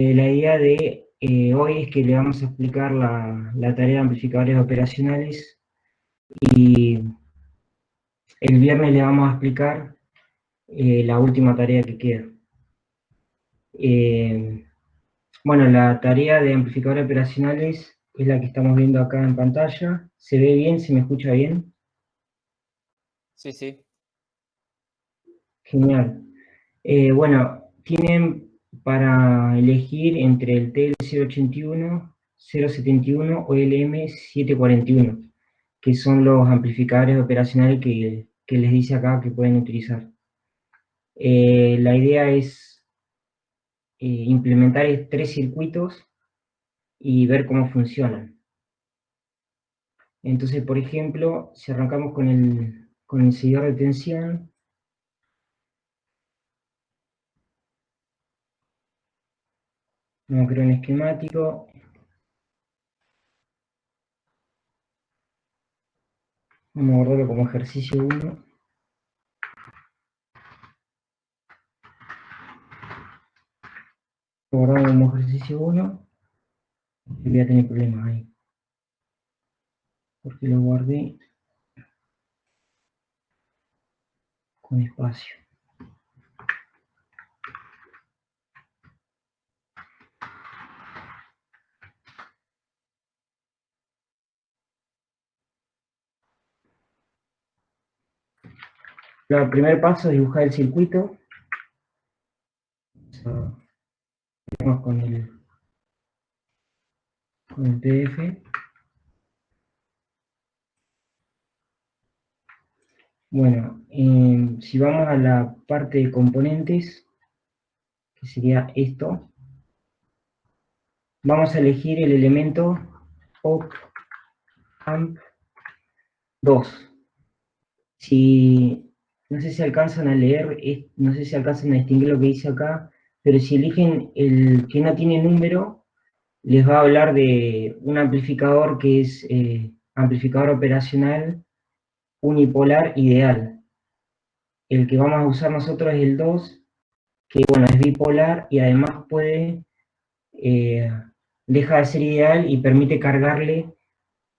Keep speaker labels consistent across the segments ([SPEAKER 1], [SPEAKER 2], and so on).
[SPEAKER 1] La idea de hoy es que le vamos a explicar la tarea de amplificadores operacionales y el viernes le vamos a explicar la última tarea que queda. Bueno, la tarea de amplificadores operacionales es la que estamos viendo acá en pantalla. ¿Se ve bien? ¿Se me escucha bien?
[SPEAKER 2] Sí, sí.
[SPEAKER 1] Genial. Bueno, tienen para elegir entre el TL081, 071 o el M741, que son los amplificadores operacionales que les dice acá que pueden utilizar. La idea es implementar 3 circuitos y ver cómo funcionan. Entonces, por ejemplo, si arrancamos con el seguidor de tensión, vamos a crear un esquemático. Vamos a guardarlo como ejercicio 1. Guardamos como ejercicio 1. Y voy a tener problemas ahí. Porque lo guardé con espacio. El primer paso es dibujar el circuito. Vamos con el PDF. Bueno, si vamos a la parte de componentes, que sería esto, vamos a elegir el elemento op amp 2. Si, no sé si alcanzan a leer, no sé si alcanzan a distinguir lo que dice acá, pero si eligen el que no tiene número, les va a hablar de un amplificador que es amplificador operacional unipolar ideal. El que vamos a usar nosotros es el 2, que bueno, es bipolar y además deja de ser ideal y permite cargarle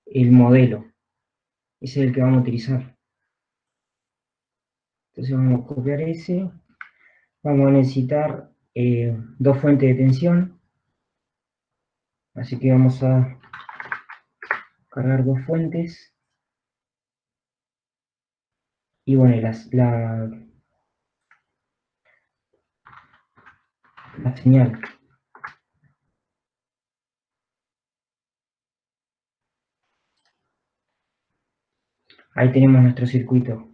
[SPEAKER 1] el modelo. Ese es el que vamos a utilizar. Entonces vamos a copiar ese. Vamos a necesitar 2 fuentes de tensión. Así que vamos a cargar 2 fuentes. Y bueno, la señal. Ahí tenemos nuestro circuito.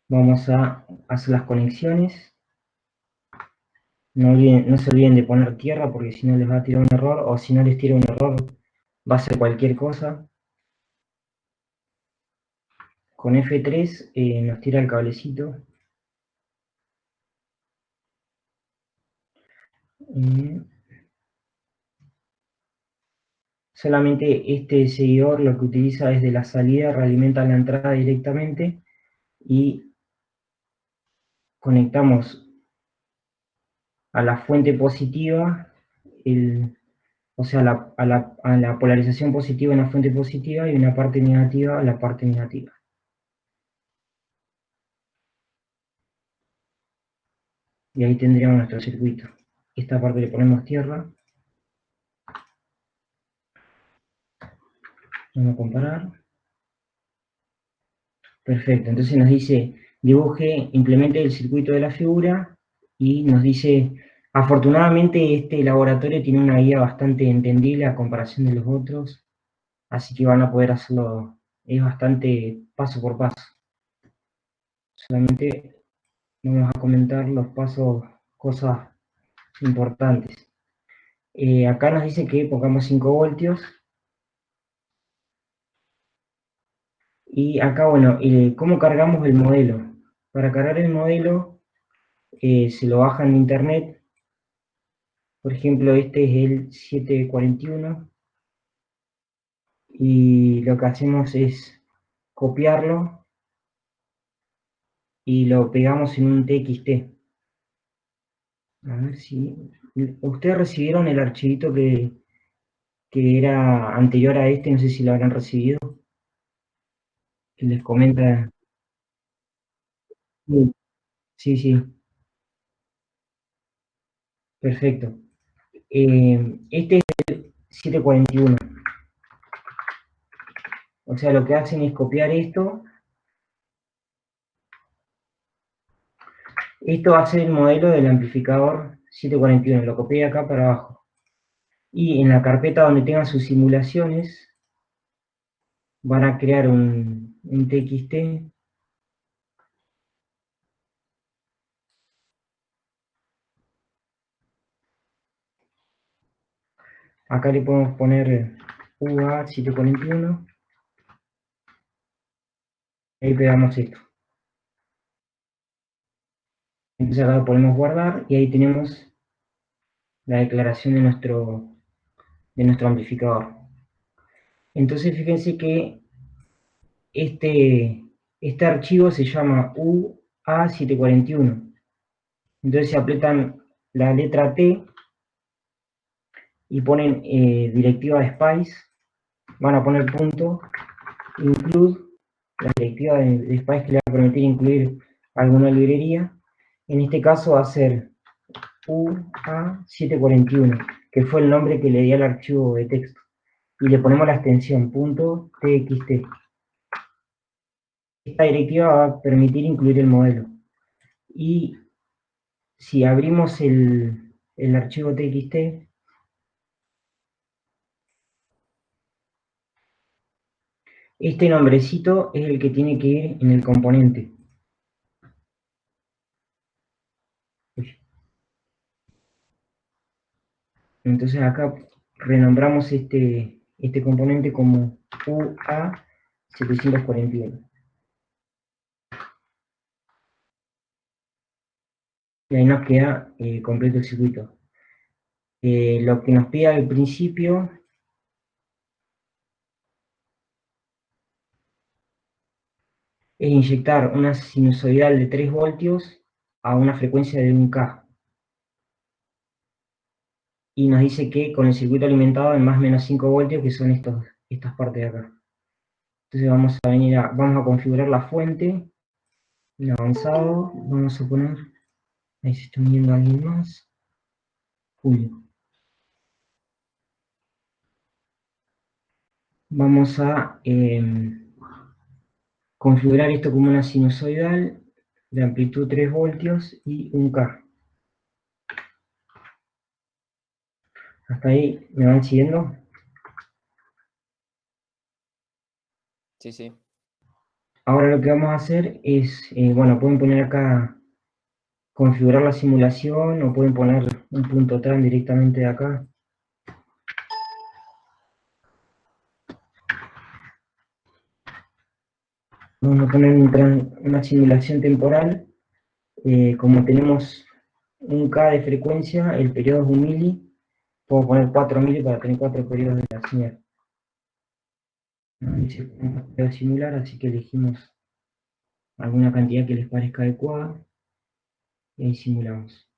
[SPEAKER 1] Vamos a hacer las conexiones. No se olviden de poner tierra porque si no les va a tirar un error, o si no les tira un error va a ser cualquier cosa. Con F3 nos tira el cablecito. Solamente este seguidor lo que utiliza es de la salida, realimenta la entrada directamente y conectamos a la fuente positiva, o sea, a la polarización positiva en la fuente positiva y una parte negativa a la parte negativa. Y ahí tendríamos nuestro circuito. Esta parte le ponemos tierra. Vamos a comparar. Perfecto, entonces nos dice, dibuje, implemente el circuito de la figura y nos dice, afortunadamente este laboratorio tiene una guía bastante entendible a comparación de los otros, así que van a poder hacerlo, es bastante paso por paso. Solamente vamos a comentar los pasos, cosas importantes. Acá nos dice que pongamos 5 voltios. Y acá, bueno, ¿cómo cargamos el modelo? Para cargar el modelo, se lo bajan de internet. Por ejemplo, este es el 741. Y lo que hacemos es copiarlo y lo pegamos en un TXT. A ver si... Ustedes recibieron el archivito que era anterior a este, no sé si lo habrán recibido, que les comenta... Sí, sí, sí, perfecto. Este es 741. O sea, lo que hacen es copiar esto. Esto va a ser el modelo del amplificador 741. Lo copié acá para abajo. Y en la carpeta donde tengan sus simulaciones, van a crear un TXT. Acá le podemos poner UA741. Ahí pegamos esto. Entonces acá lo podemos guardar y ahí tenemos la declaración de nuestro amplificador. Entonces fíjense que este archivo se llama UA741. Entonces se aprietan la letra T y ponen directiva de SPICE, van a poner punto, include, la directiva de SPICE que le va a permitir incluir alguna librería. En este caso va a ser UA741, que fue el nombre que le di al archivo de texto. Y le ponemos la extensión .txt. Esta directiva va a permitir incluir el modelo. Y si abrimos el archivo txt, este nombrecito es el que tiene que ir en el componente. Entonces acá renombramos este componente como UA741. Y ahí nos queda completo el circuito. Lo que nos pide al principio es inyectar una sinusoidal de 3 voltios a una frecuencia de 1K. Y nos dice que con el circuito alimentado en más o menos 5 voltios, que son estas partes de acá. Entonces vamos a configurar la fuente, en avanzado, vamos a poner, ahí se está uniendo alguien más, Julio. Vamos a configurar esto como una sinusoidal de amplitud 3 voltios y 1K. Hasta ahí me van siguiendo.
[SPEAKER 2] Sí, sí.
[SPEAKER 1] Ahora lo que vamos a hacer es, bueno, pueden poner acá, configurar la simulación o pueden poner un punto tran directamente de acá. Vamos a poner una simulación temporal. Como tenemos 1K de frecuencia, el periodo es 1 mili, puedo poner 4 mili para tener 4 periodos de la señal. Dice simular, así que elegimos alguna cantidad que les parezca adecuada y ahí simulamos.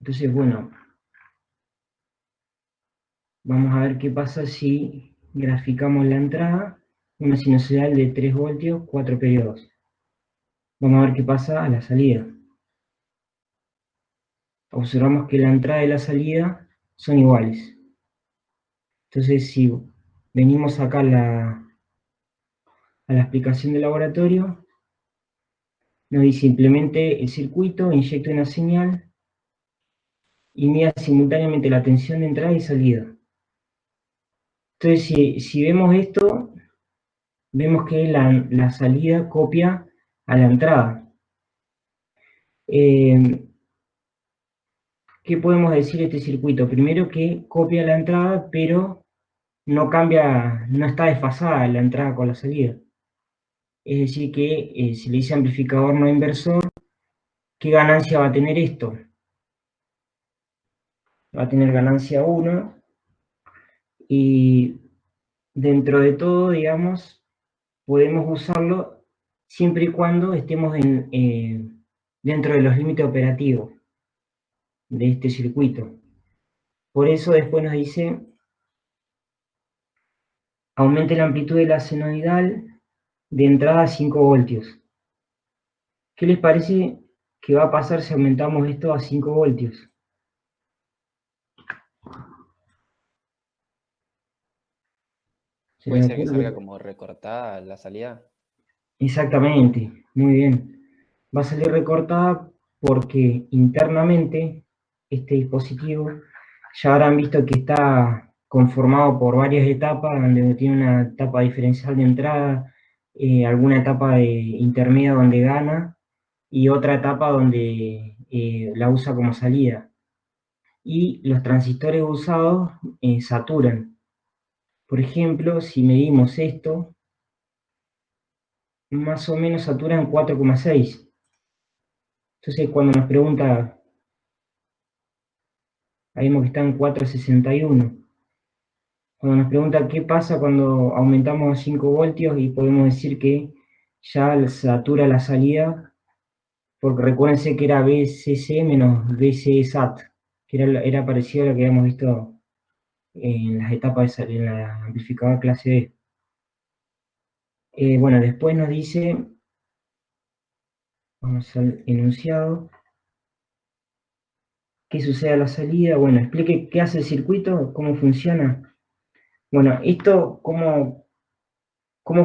[SPEAKER 1] Entonces, bueno, vamos a ver qué pasa si graficamos la entrada, una sinusoidal de 3 voltios, 4 periodos. Vamos a ver qué pasa a la salida. Observamos que la entrada y la salida son iguales. Entonces, si venimos acá a la explicación del laboratorio, nos dice implemente el circuito, inyecte una señal y mida simultáneamente la tensión de entrada y salida. Entonces, si vemos esto, vemos que la salida copia a la entrada. ¿Qué podemos decir de este circuito? Primero que copia la entrada, pero no cambia, no está desfasada la entrada con la salida. Es decir que si le dice amplificador no inversor, ¿qué ganancia va a tener esto? Va a tener ganancia 1 y dentro de todo, digamos, podemos usarlo siempre y cuando estemos dentro de los límites operativos. de este circuito. Por eso después nos dice, aumente la amplitud de la senoidal de entrada a 5 voltios. ¿Qué les parece que va a pasar si aumentamos esto a 5 voltios? ¿Se
[SPEAKER 2] ¿Puede
[SPEAKER 1] les
[SPEAKER 2] ser que salga
[SPEAKER 1] ocurre?
[SPEAKER 2] como recortada la salida?
[SPEAKER 1] Exactamente, muy bien. Va a salir recortada porque internamente este dispositivo ya habrán visto que está conformado por varias etapas, donde tiene una etapa diferencial de entrada, alguna etapa intermedia donde gana y otra etapa donde la usa como salida. Y los transistores usados saturan. Por ejemplo, si medimos esto, más o menos saturan 4,6. Entonces, cuando nos pregunta, ahí vemos que está en 4,61. Cuando nos pregunta qué pasa cuando aumentamos a 5 voltios y podemos decir que ya satura la salida, porque recuérdense que era VCC menos VCSAT, que era parecido a lo que habíamos visto en las etapas en la amplificador clase B. Bueno, después nos dice, vamos al enunciado, ¿qué sucede a la salida? Bueno, explique qué hace el circuito, cómo funciona. Bueno, esto, ¿cómo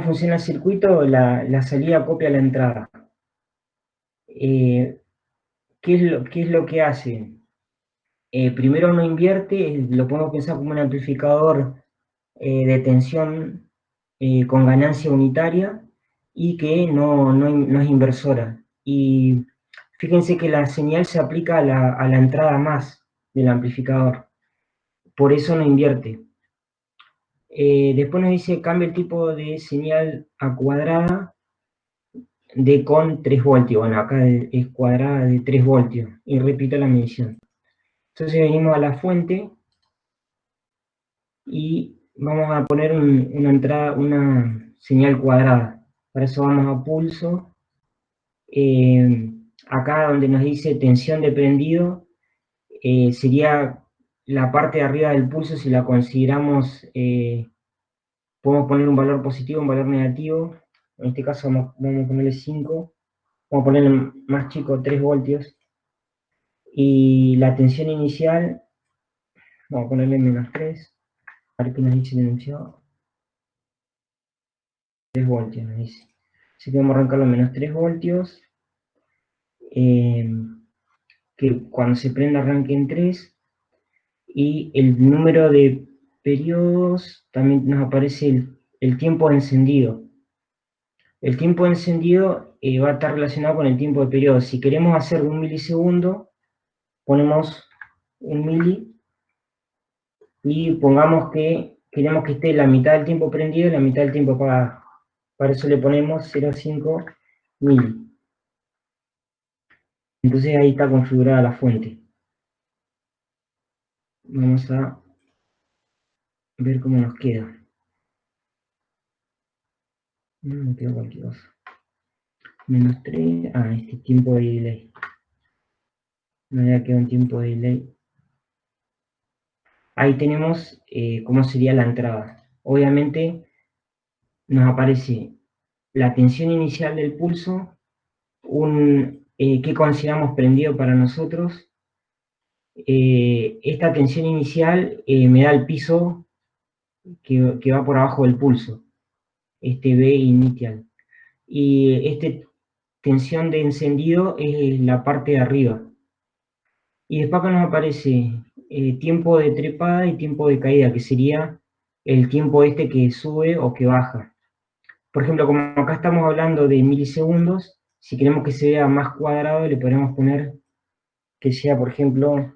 [SPEAKER 1] funciona el circuito? La salida copia la entrada. ¿Qué es lo que hace? Primero uno invierte, lo podemos pensar como un amplificador de tensión con ganancia unitaria y que no es inversora. Y fíjense que la señal se aplica a la entrada más del amplificador, por eso no invierte. Después nos dice cambia el tipo de señal a cuadrada de con 3 voltios. Bueno, acá es cuadrada de 3 voltios y repito la medición. Entonces venimos a la fuente y vamos a poner una entrada, una señal cuadrada. Para eso vamos a pulso. Acá donde nos dice tensión de prendido, sería la parte de arriba del pulso. Si la consideramos, podemos poner un valor positivo, un valor negativo. En este caso vamos a ponerle 5. Vamos a ponerle más chico, 3 voltios. Y la tensión inicial, vamos a ponerle menos 3. A ver qué nos dice el enunciado. 3 voltios nos dice. Así que vamos a arrancarlo a menos 3 voltios. Que cuando se prenda arranque en 3. Y el número de periodos, también nos aparece el tiempo de encendido. El tiempo de encendido va a estar relacionado con el tiempo de periodo. Si queremos hacer un milisegundo, ponemos un mili y pongamos que queremos que esté la mitad del tiempo prendido y la mitad del tiempo apagado. Para eso le ponemos 0,5 mili. Entonces ahí está configurada la fuente. Vamos a ver cómo nos queda. No me queda cualquier cosa. Menos 3. Este tiempo de delay. Me había quedado un tiempo de delay. Ahí tenemos cómo sería la entrada. Obviamente nos aparece la tensión inicial del pulso, que consideramos prendido para nosotros. Esta tensión inicial me da el piso que va por abajo del pulso, este B inicial. Y esta tensión de encendido es la parte de arriba. Y después acá nos aparece tiempo de trepada y tiempo de caída, que sería el tiempo este que sube o que baja. Por ejemplo, como acá estamos hablando de milisegundos, si queremos que se vea más cuadrado, le podemos poner que sea, por ejemplo,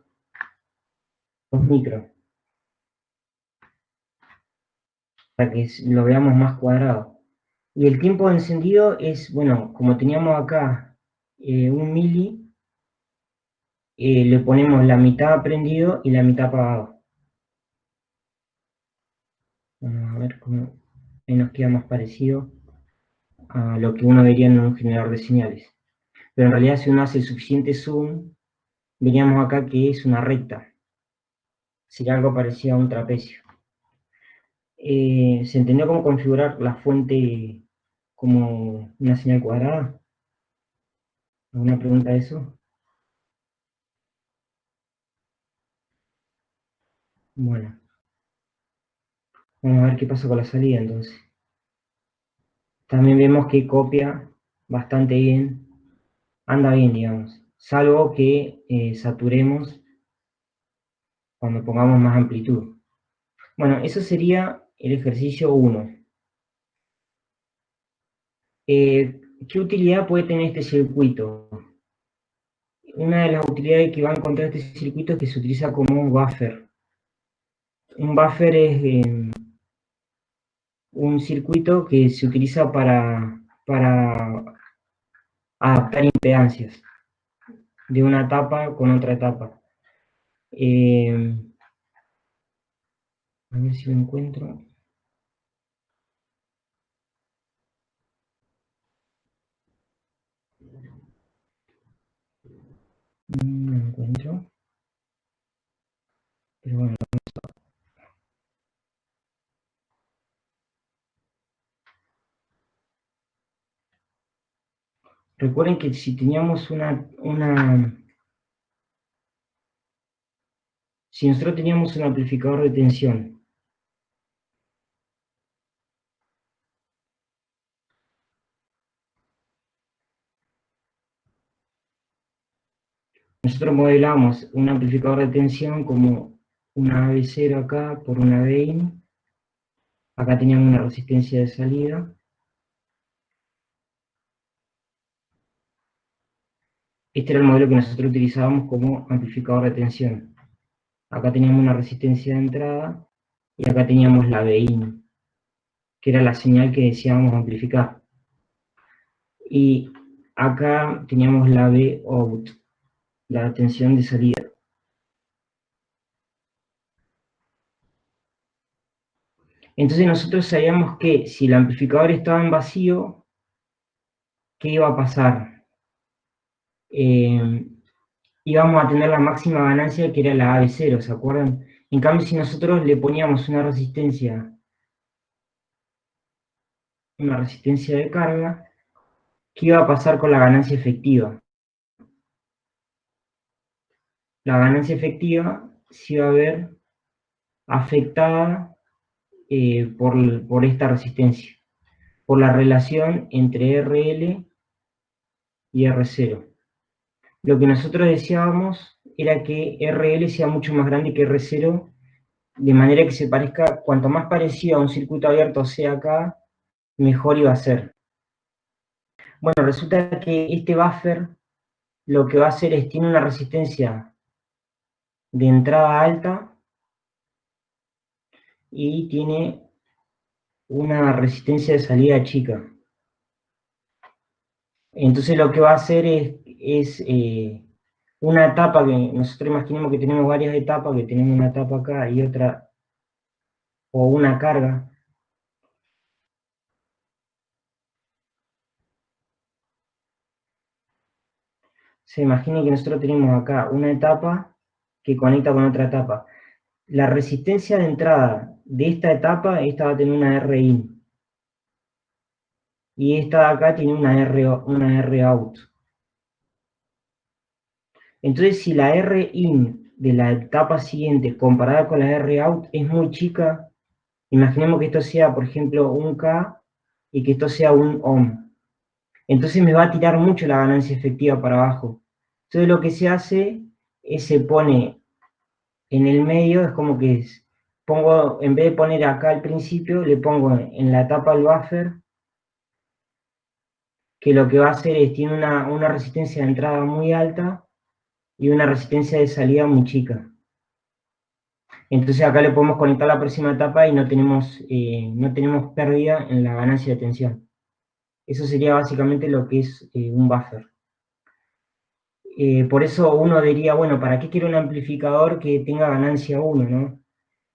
[SPEAKER 1] 2 micros, para que lo veamos más cuadrado. Y el tiempo de encendido es, bueno, como teníamos acá un mili, le ponemos la mitad prendido y la mitad apagado. Vamos a ver cómo ahí nos queda más parecido a lo que uno vería en un generador de señales. Pero en realidad si uno hace suficiente zoom, veríamos acá que es una recta. Sería algo parecido a un trapecio. ¿Se entendió cómo configurar la fuente como una señal cuadrada? ¿Alguna pregunta de eso? Bueno, vamos a ver qué pasa con la salida entonces. También vemos que copia bastante bien, anda bien, digamos, salvo que saturemos cuando pongamos más amplitud. Bueno, eso sería el ejercicio 1. ¿Qué utilidad puede tener este circuito? Una de las utilidades que va a encontrar este circuito es que se utiliza como un buffer. Un buffer es un circuito que se utiliza para adaptar impedancias de una etapa con otra etapa. A ver si lo encuentro. No lo encuentro. Pero bueno. Recuerden que si teníamos si nosotros teníamos un amplificador de tensión, nosotros modelamos un amplificador de tensión como una AB0 acá por una BIN. Acá teníamos una resistencia de salida. Este era el modelo que nosotros utilizábamos como amplificador de tensión. Acá teníamos una resistencia de entrada y acá teníamos la BIN, que era la señal que deseábamos amplificar. Y acá teníamos la Bout, la tensión de salida. Entonces nosotros sabíamos que si el amplificador estaba en vacío, ¿qué iba a pasar? Íbamos a tener la máxima ganancia que era la AB0, ¿se acuerdan? En cambio, si nosotros le poníamos una resistencia de carga, ¿qué iba a pasar con la ganancia efectiva? La ganancia efectiva se iba a ver afectada por esta resistencia, por la relación entre RL y R0. Lo que nosotros deseábamos era que RL sea mucho más grande que R0, de manera que se parezca, cuanto más parecido a un circuito abierto sea acá, mejor iba a ser. Bueno, resulta que este buffer lo que va a hacer es, tiene una resistencia de entrada alta y tiene una resistencia de salida chica. Entonces lo que va a hacer es una etapa que nosotros imaginemos que tenemos varias etapas, que tenemos una etapa acá y otra, o una carga. Se imagina que nosotros tenemos acá una etapa que conecta con otra etapa. La resistencia de entrada de esta etapa, esta va a tener una RIN. Y esta de acá tiene una ROUT. Entonces, si la RIN de la etapa siguiente comparada con la ROUT es muy chica, imaginemos que esto sea, por ejemplo, un K y que esto sea un ohm. Entonces me va a tirar mucho la ganancia efectiva para abajo. Entonces lo que se hace es se pone en el medio, es como que pongo, en vez de poner acá al principio, le pongo en la etapa al buffer, que lo que va a hacer es, tiene una resistencia de entrada muy alta y una resistencia de salida muy chica. Entonces acá le podemos conectar la próxima etapa y no tenemos pérdida en la ganancia de tensión. Eso sería básicamente lo que es un buffer. Por eso uno diría, bueno, ¿para qué quiero un amplificador que tenga ganancia 1, ¿no?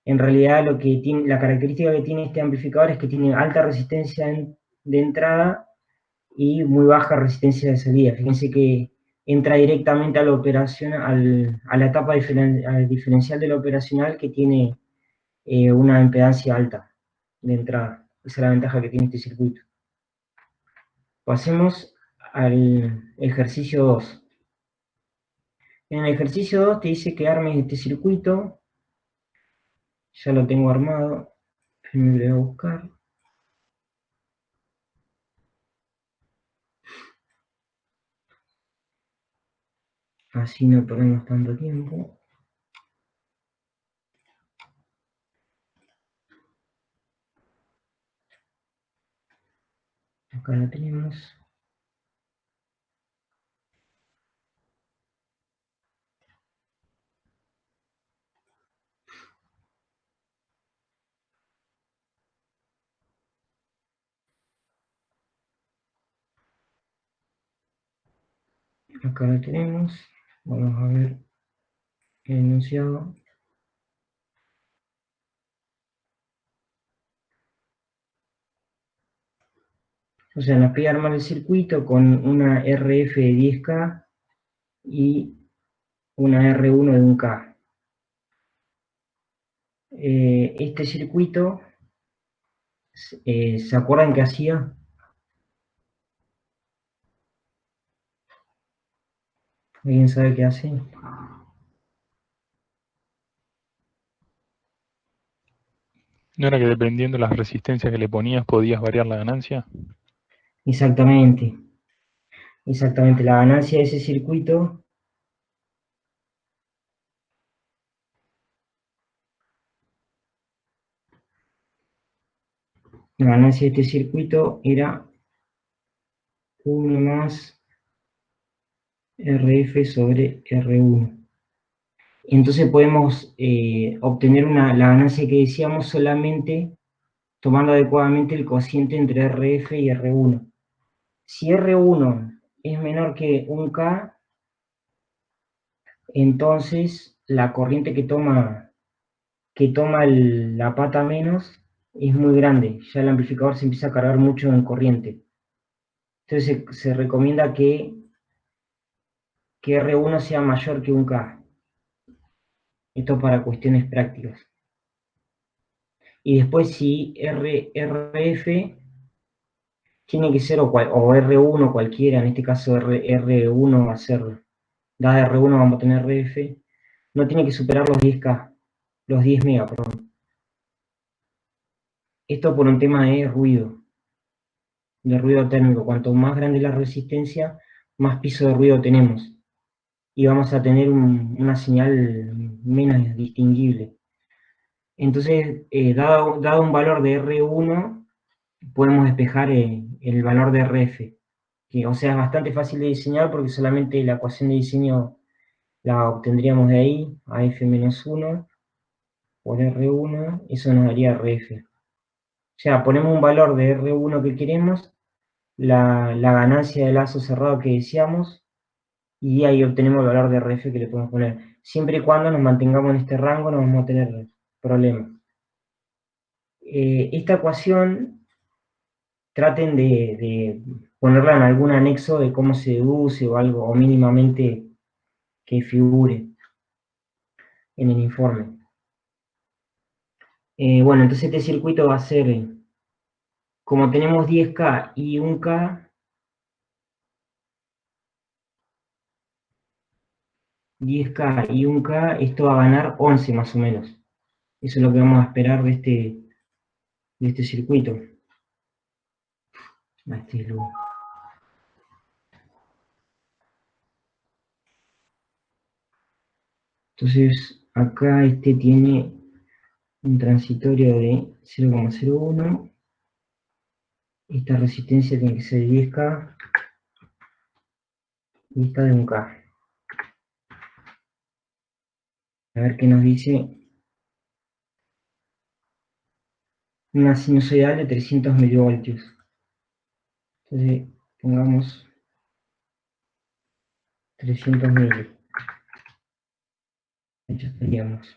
[SPEAKER 1] En realidad la característica que tiene este amplificador es que tiene alta resistencia de entrada y muy baja resistencia de salida. Fíjense que entra directamente a la operación, a la etapa al diferencial de la operacional que tiene una impedancia alta de entrada. Esa es la ventaja que tiene este circuito. Pasemos al ejercicio 2. En el ejercicio 2 te dice que armes este circuito. Ya lo tengo armado. Primero voy a buscar. Así no perdemos tanto tiempo. Acá lo tenemos. Acá lo tenemos. Vamos a ver el enunciado. O sea, nos pide armar el circuito con una RF de 10K y una R1 de 1K. Este circuito, ¿se acuerdan qué hacía? ¿Alguien sabe qué hace?
[SPEAKER 3] ¿No era que dependiendo de las resistencias que le ponías podías variar la ganancia?
[SPEAKER 1] Exactamente. Exactamente. La ganancia de ese circuito, la ganancia de este circuito era 1 más RF sobre R1. Entonces podemos obtener la ganancia que decíamos solamente tomando adecuadamente el cociente entre RF y R1. Si R1 es menor que 1K, entonces la corriente que toma la pata menos es muy grande. Ya el amplificador se empieza a cargar mucho en corriente. Entonces se recomienda que R1 sea mayor que 1K. Esto para cuestiones prácticas. Y después si RF tiene que ser o R1 cualquiera, en este caso R1 va a ser, dada R1 vamos a tener RF, no tiene que superar los 10K, los 10 mega, perdón. Esto por un tema de ruido térmico. Cuanto más grande la resistencia, más piso de ruido tenemos. Y vamos a tener una señal menos distinguible. Entonces, dado un valor de R1, podemos despejar el valor de RF. Que, o sea, es bastante fácil de diseñar porque solamente la ecuación de diseño la obtendríamos de ahí, AF-1 por R1, eso nos daría RF. O sea, ponemos un valor de R1 que queremos, la ganancia del lazo cerrado que deseamos, y ahí obtenemos el valor de RF que le podemos poner. Siempre y cuando nos mantengamos en este rango no vamos a tener problemas. Esta ecuación traten de ponerla en algún anexo de cómo se deduce o algo, o mínimamente que figure en el informe. Bueno, entonces este circuito va a ser, como tenemos 10K y 1K, 10K y 1K, esto va a ganar 11 más o menos. Eso es lo que vamos a esperar de este circuito. Entonces, acá este tiene un transitorio de 0,01. Esta resistencia tiene que ser 10K y esta de 1K. A ver qué nos dice. Una sinusoidal de 300 milivoltios. Entonces, pongamos 300 mil. Ya estaríamos.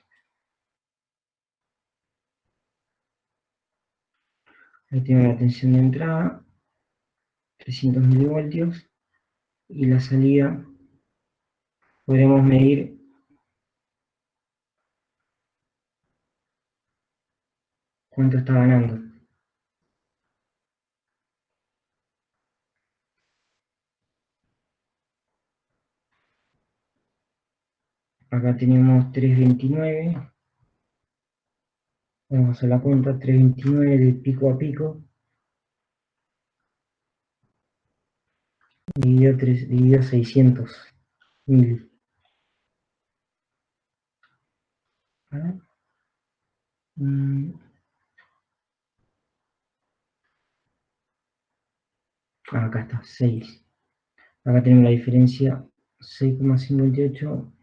[SPEAKER 1] Ahí tengo la tensión de entrada, 300 milivoltios, y la salida podremos medir cuánto está ganando. Acá tenemos 329. Vamos a hacer la cuenta, 329 de pico a pico. Dividido 600 mil. Acá está, 6. Acá tenemos la diferencia, 6,58.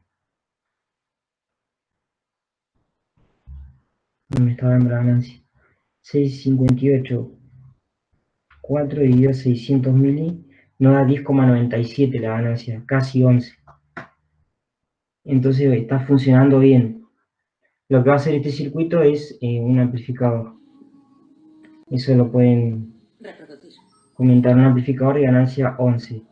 [SPEAKER 1] No me estaba dando la ganancia. 6,58. 4 dividido 600 mili nos da 10,97 la ganancia, casi 11. Entonces está funcionando bien. Lo que va a hacer este circuito es un amplificador. Eso lo pueden comentar, un amplificador de ganancia 11.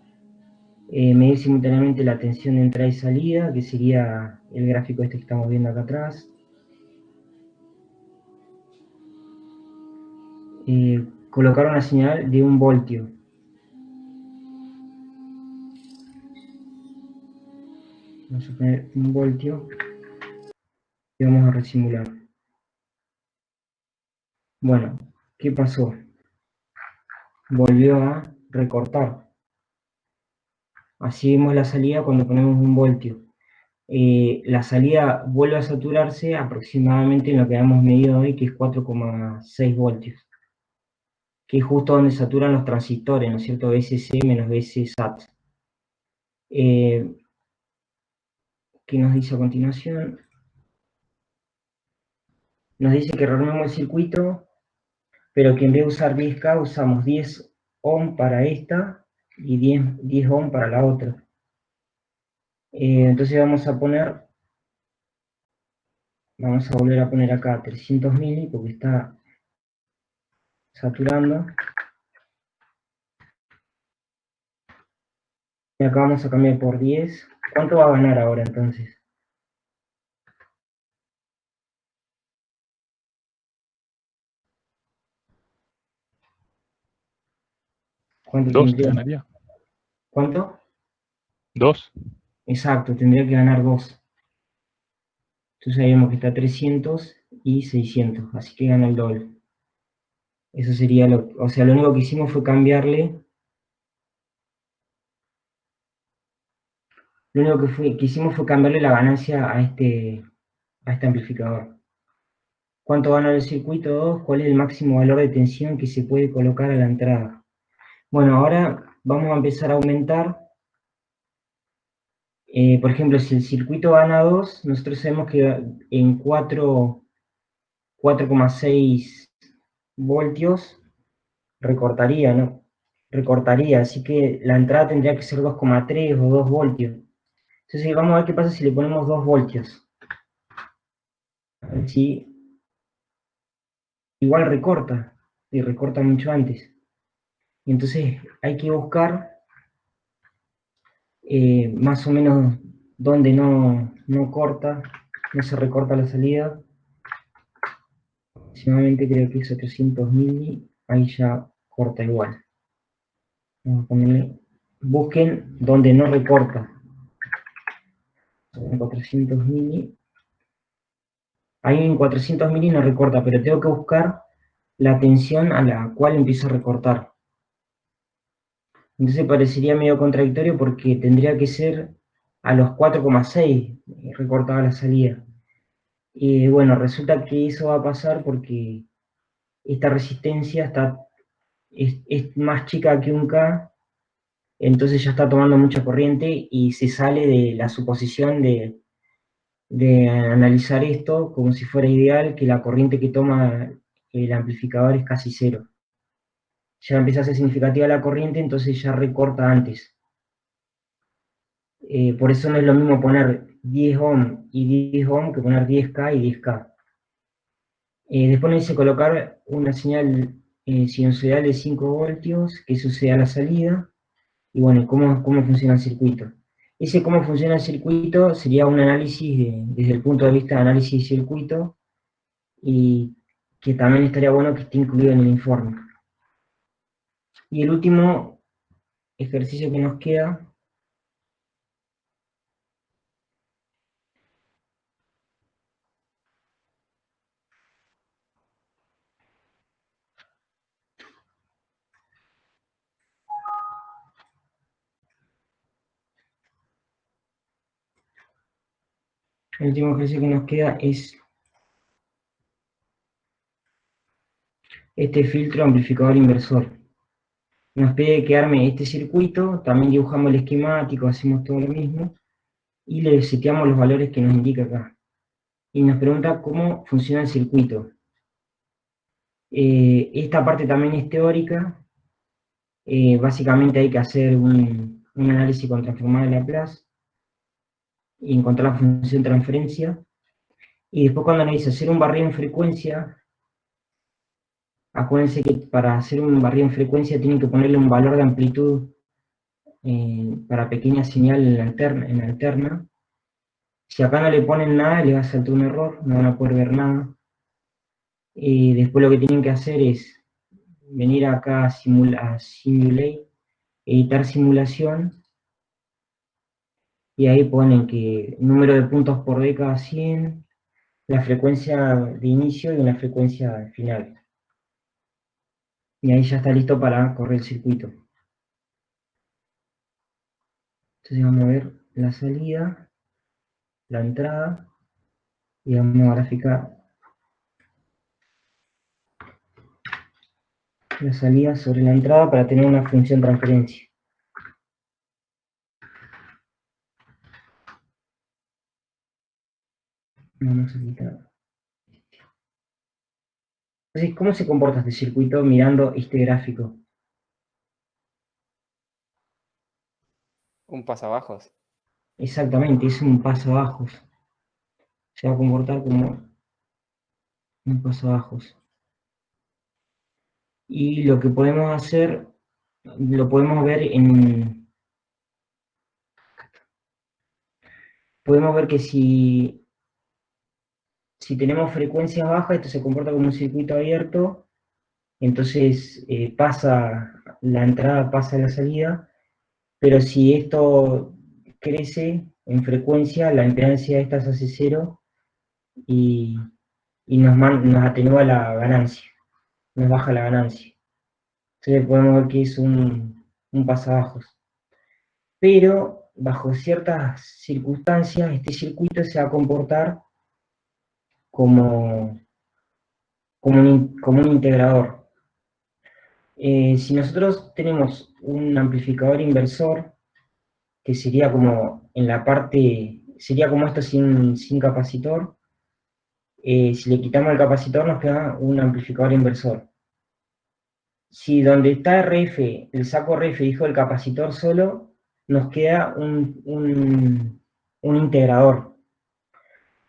[SPEAKER 1] Medir simultáneamente la tensión de entrada y salida, que sería el gráfico este que estamos viendo acá atrás. Colocar una señal de 1 voltio. Vamos a poner 1 voltio y vamos a resimular. Bueno, ¿qué pasó? Volvió a recortar. Así vemos la salida cuando ponemos 1 voltio. La salida vuelve a saturarse aproximadamente en lo que hemos medido hoy, que es 4,6 voltios. Que es justo donde saturan los transistores, ¿no es cierto? VCC menos VCSAT. ¿Qué nos dice a continuación? Nos dice que rearmemos el circuito, pero que en vez de usar 10K usamos 10 ohm para esta y 10 ohm para la otra. Entonces vamos a volver a poner acá 300 mili porque está saturando. Y acá vamos a cambiar por 10. ¿Cuánto va a ganar ahora entonces? ¿Cuánto
[SPEAKER 3] 2
[SPEAKER 1] tendría?
[SPEAKER 3] ganaría.
[SPEAKER 1] ¿Cuánto?
[SPEAKER 3] 2.
[SPEAKER 1] Exacto, tendría que ganar 2. Entonces ahí vemos que está 300 y 600, así que gana el doble. Eso sería lo único que hicimos fue cambiarle. Lo único que hicimos fue cambiarle la ganancia a este amplificador. ¿Cuánto gana el circuito 2? ¿Cuál es el máximo valor de tensión que se puede colocar a la entrada? Bueno, ahora vamos a empezar a aumentar. Por ejemplo, si el circuito gana 2, nosotros sabemos que en 4,6 voltios recortaría, ¿no? Recortaría, así que la entrada tendría que ser 2,3 o 2 voltios. Entonces vamos a ver qué pasa si le ponemos 2 voltios. A ver si igual recorta, y recorta mucho antes. Y entonces hay que buscar más o menos donde no corta, no se recorta la salida. Aproximadamente creo que es 800 mili, ahí ya corta igual. Vamos a ponerle, busquen donde no recorta. Son 400 mili. Ahí en 400 mili no recorta, pero tengo que buscar la tensión a la cual empieza a recortar. Entonces parecería medio contradictorio porque tendría que ser a los 4,6 recortada la salida. Y bueno, resulta que eso va a pasar porque esta resistencia es más chica que un K, entonces ya está tomando mucha corriente y se sale de la suposición de analizar esto como si fuera ideal, que la corriente que toma el amplificador es casi cero. Ya empieza a ser significativa la corriente, entonces ya recorta antes. Por eso no es lo mismo poner 10 ohm y 10 ohm que poner 10K y 10K. Después nos dice colocar una señal sinusoidal de 5 voltios que sucede a la salida. Y bueno, ¿cómo funciona el circuito? Ese cómo funciona el circuito sería un análisis desde el punto de vista de análisis de circuito, y que también estaría bueno que esté incluido en el informe. Y el último ejercicio que nos queda es este filtro amplificador inversor. Nos pide que arme este circuito, también dibujamos el esquemático, hacemos todo lo mismo, y le seteamos los valores que nos indica acá. Y nos pregunta cómo funciona el circuito. Esta parte también es teórica. Básicamente hay que hacer un análisis con transformada de Laplace y encontrar la función de transferencia. Y después cuando nos dice hacer un barrido en frecuencia, acuérdense que para hacer un barrido en frecuencia tienen que ponerle un valor de amplitud para pequeña señal en la alterna. Si acá no le ponen nada, le va a saltar un error, no van a poder ver nada. Después lo que tienen que hacer es venir acá a Simulate, editar simulación, y ahí ponen que número de puntos por década 100, la frecuencia de inicio y una frecuencia final. Y ahí ya está listo para correr el circuito. Entonces vamos a ver la salida, la entrada, y vamos a graficar la salida sobre la entrada para tener una función transferencia. Vamos a quitar. Entonces, ¿cómo se comporta este circuito mirando este gráfico?
[SPEAKER 2] Un pasabajos.
[SPEAKER 1] Exactamente, es un pasabajos. Se va a comportar como un pasabajos. Y lo que podemos hacer, lo podemos ver podemos ver que si tenemos frecuencias bajas, esto se comporta como un circuito abierto, entonces pasa la entrada, pasa la salida, pero si esto crece en frecuencia, la impedancia de esta se hace cero y, nos atenúa la ganancia, nos baja la ganancia. Entonces podemos ver que es un pasabajos. Pero bajo ciertas circunstancias, este circuito se va a comportar como un integrador. Si nosotros tenemos un amplificador inversor, que sería como en la parte, sería como esto sin capacitor, si le quitamos el capacitor nos queda un amplificador inversor. Si donde está RF, el saco RF dijo el capacitor solo, nos queda un integrador.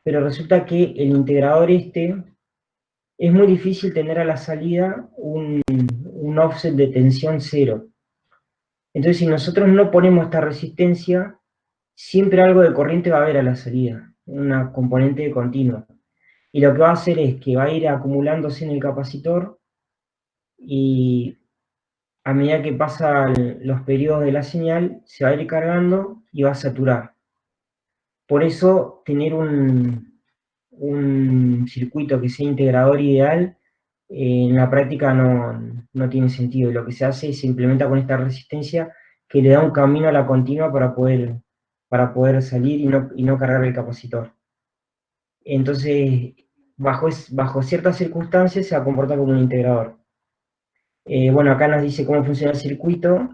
[SPEAKER 1] Pero resulta que el integrador es muy difícil tener a la salida un offset de tensión cero. Entonces, si nosotros no ponemos esta resistencia, siempre algo de corriente va a haber a la salida, una componente de continuo. Y lo que va a hacer es que va a ir acumulándose en el capacitor, y a medida que pasan los periodos de la señal, se va a ir cargando y va a saturar. Por eso, tener un circuito que sea integrador ideal, en la práctica no tiene sentido. Lo que se hace es se implementa con esta resistencia que le da un camino a la continua para poder salir y no cargar el capacitor. Entonces, bajo ciertas circunstancias se va a comportar como un integrador. Bueno, acá nos dice cómo funciona el circuito.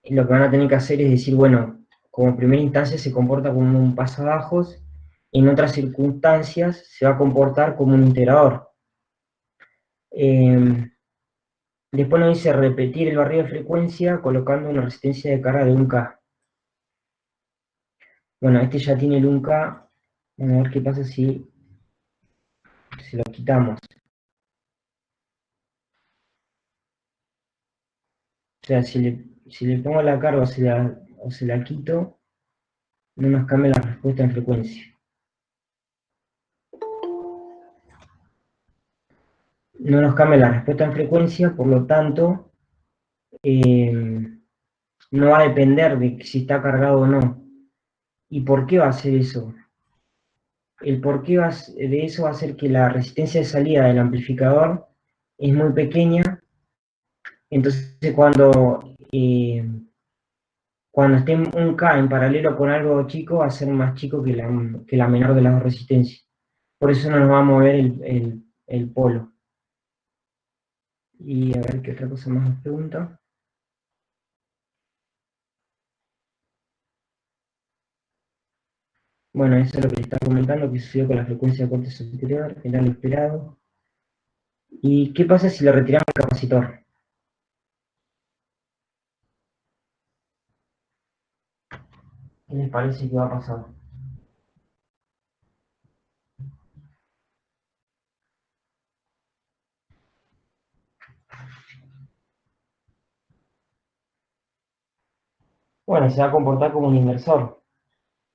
[SPEAKER 1] Lo que van a tener que hacer es decir, bueno, como primera instancia se comporta como un pasabajos, en otras circunstancias se va a comportar como un integrador. Después nos dice repetir el barrido de frecuencia colocando una resistencia de carga de 1K. Bueno, este ya tiene el 1K. Vamos a ver qué pasa si se lo quitamos. O sea, si le pongo la carga o se la quito, no nos cambia la respuesta en frecuencia. No nos cambia la respuesta en frecuencia, por lo tanto, no va a depender de si está cargado o no. ¿Y por qué va a hacer eso? El porqué de eso va a ser que la resistencia de salida del amplificador es muy pequeña, entonces cuando esté un K en paralelo con algo chico va a ser más chico que la menor de las dos resistencias. Por eso no nos va a mover el polo. Y a ver qué otra cosa más nos pregunta. Bueno, eso es lo que le estaba comentando, que sucedió con la frecuencia de corte superior, era lo esperado. ¿Y qué pasa si le retiramos el capacitor? ¿Qué les parece que va a pasar? Bueno, se va a comportar como un inversor,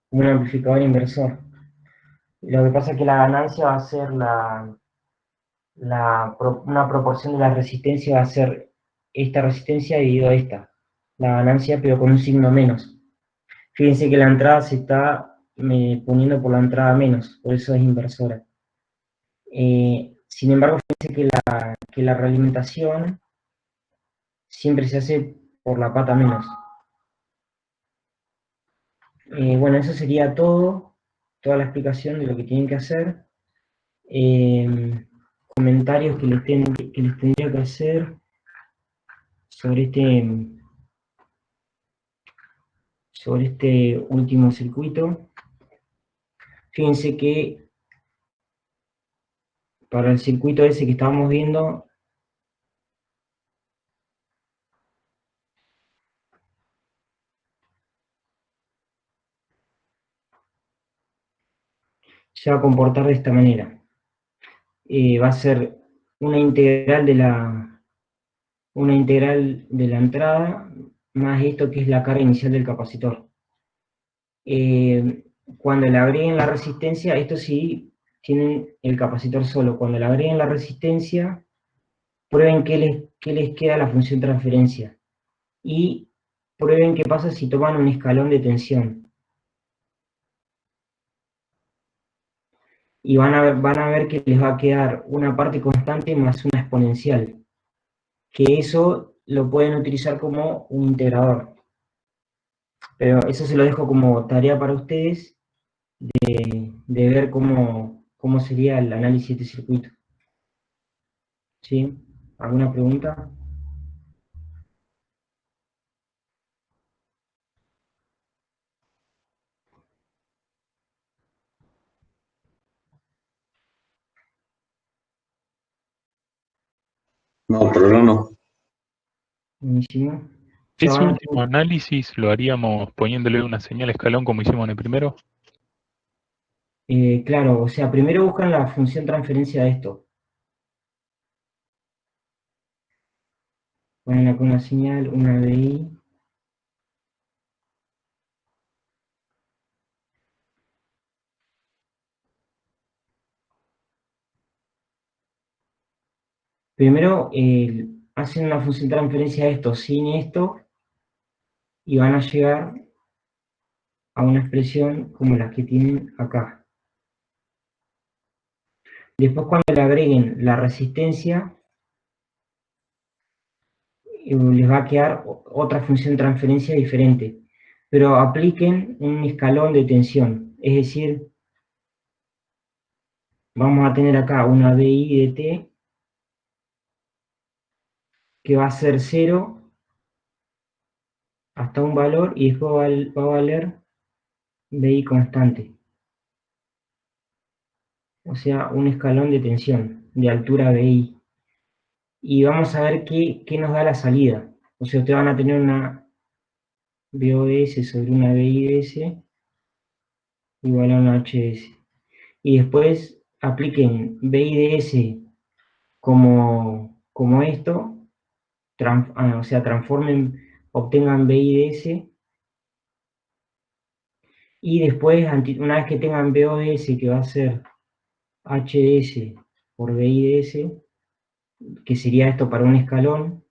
[SPEAKER 1] como un amplificador inversor. Lo que pasa es que la ganancia va a ser una proporción de la resistencia, va a ser esta resistencia dividido a esta. La ganancia, pero con un signo menos. Fíjense que la entrada se está poniendo por la entrada menos, por eso es inversora. Sin embargo, fíjense que la realimentación siempre se hace por la pata menos. Bueno, eso sería todo, toda la explicación de lo que tienen que hacer. Comentarios que les tendría que hacer sobre este último circuito. Fíjense que para el circuito ese que estábamos viendo, se va a comportar de esta manera. Va a ser una integral de la entrada más esto que es la carga inicial del capacitor. Cuando le agreguen la resistencia, esto sí tienen el capacitor solo. Cuando le agreguen la resistencia, prueben qué les queda la función transferencia. Y prueben qué pasa si toman un escalón de tensión. Y van a ver que les va a quedar una parte constante más una exponencial. Que eso lo pueden utilizar como un integrador. Pero eso se lo dejo como tarea para ustedes de ver cómo sería el análisis de este circuito. ¿Sí? ¿Alguna pregunta?
[SPEAKER 4] No, por ahora no.
[SPEAKER 1] Buenísimo. Ya
[SPEAKER 3] ¿Ese
[SPEAKER 1] van a
[SPEAKER 3] último análisis lo haríamos poniéndole una señal escalón como hicimos en el primero?
[SPEAKER 1] claro, o sea, primero buscan la función transferencia de esto. Ponen acá una señal, una DI. Primero hacen una función de transferencia de esto sin esto y van a llegar a una expresión como la que tienen acá. Después cuando le agreguen la resistencia, les va a quedar otra función de transferencia diferente. Pero apliquen un escalón de tensión. Es decir, vamos a tener acá una BI de T que va a ser 0 hasta un valor y después va a valer BI constante. O sea, un escalón de tensión de altura BI. Y vamos a ver qué nos da la salida. O sea, ustedes van a tener una BOS sobre una BIDS igual a una HS. Y después apliquen BIDS como esto, o sea, obtengan BIDS Y después, una vez que tengan BOS, que va a ser HDS por BIDS, que sería esto para un escalón,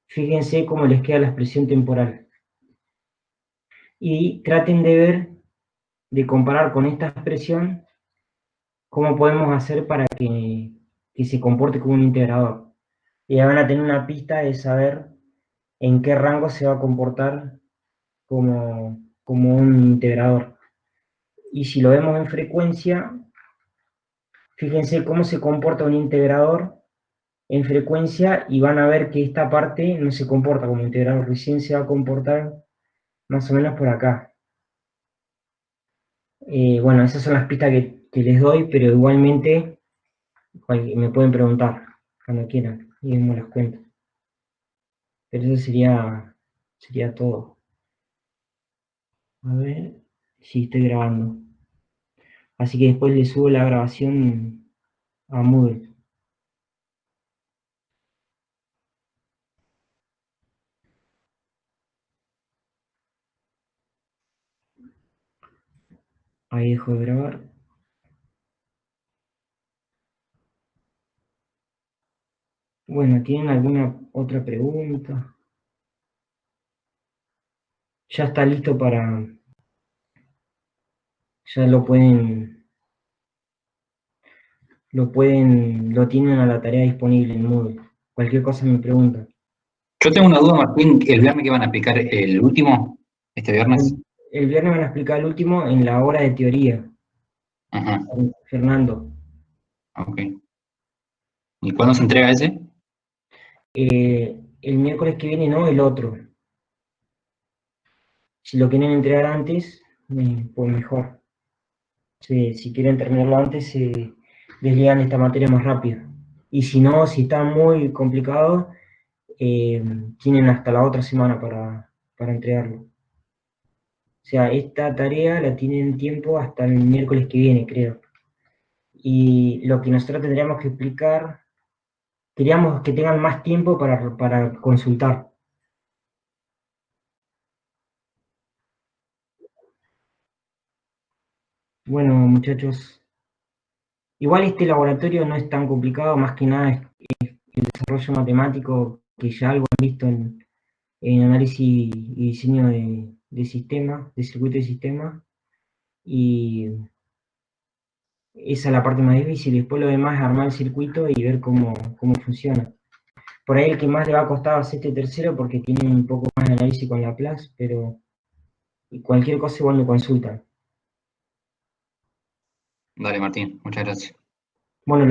[SPEAKER 1] fíjense cómo les queda la expresión temporal. Y traten de ver, de comparar con esta expresión, cómo podemos hacer para que se comporte como un integrador. Y ya van a tener una pista de saber en qué rango se va a comportar como un integrador. Y si lo vemos en frecuencia, fíjense cómo se comporta un integrador en frecuencia y van a ver que esta parte no se comporta como integrador, recién se va a comportar más o menos por acá. Bueno, esas son las pistas que les doy, pero igualmente me pueden preguntar cuando quieran y me las cuento. Pero eso sería todo. A ver si estoy grabando. Así que después le subo la grabación a Moodle. Ahí dejo de grabar. Bueno, ¿tienen alguna otra pregunta? Ya está listo para... Ya lo tienen a la tarea disponible en Moodle. Cualquier cosa me preguntan.
[SPEAKER 4] Yo tengo una duda, Martín, ¿el viernes que van a aplicar el último? ¿Este viernes?
[SPEAKER 1] El viernes van a explicar el último en la hora de teoría.
[SPEAKER 4] Ajá,
[SPEAKER 1] Fernando.
[SPEAKER 4] ok. ¿Y cuándo se entrega ese?
[SPEAKER 1] El miércoles que viene no, el otro. Si lo quieren entregar antes, pues mejor. Si quieren terminarlo antes, les llegan esta materia más rápido. Y si no, si está muy complicado, tienen hasta la otra semana para entregarlo. O sea, esta tarea la tienen tiempo hasta el miércoles que viene, creo. Y lo que nosotros tendríamos que explicar, queríamos que tengan más tiempo para consultar. Bueno, muchachos, igual este laboratorio no es tan complicado, más que nada es el desarrollo matemático que ya algo han visto en análisis y diseño de sistemas, de circuito de sistemas, y esa es la parte más difícil. Después lo demás es armar el circuito y ver cómo funciona. Por ahí el que más le va a costar es este tercero porque tiene un poco más de análisis con Laplace, pero cualquier cosa igual me consultan.
[SPEAKER 4] Dale, Martín, muchas gracias.
[SPEAKER 1] Bueno,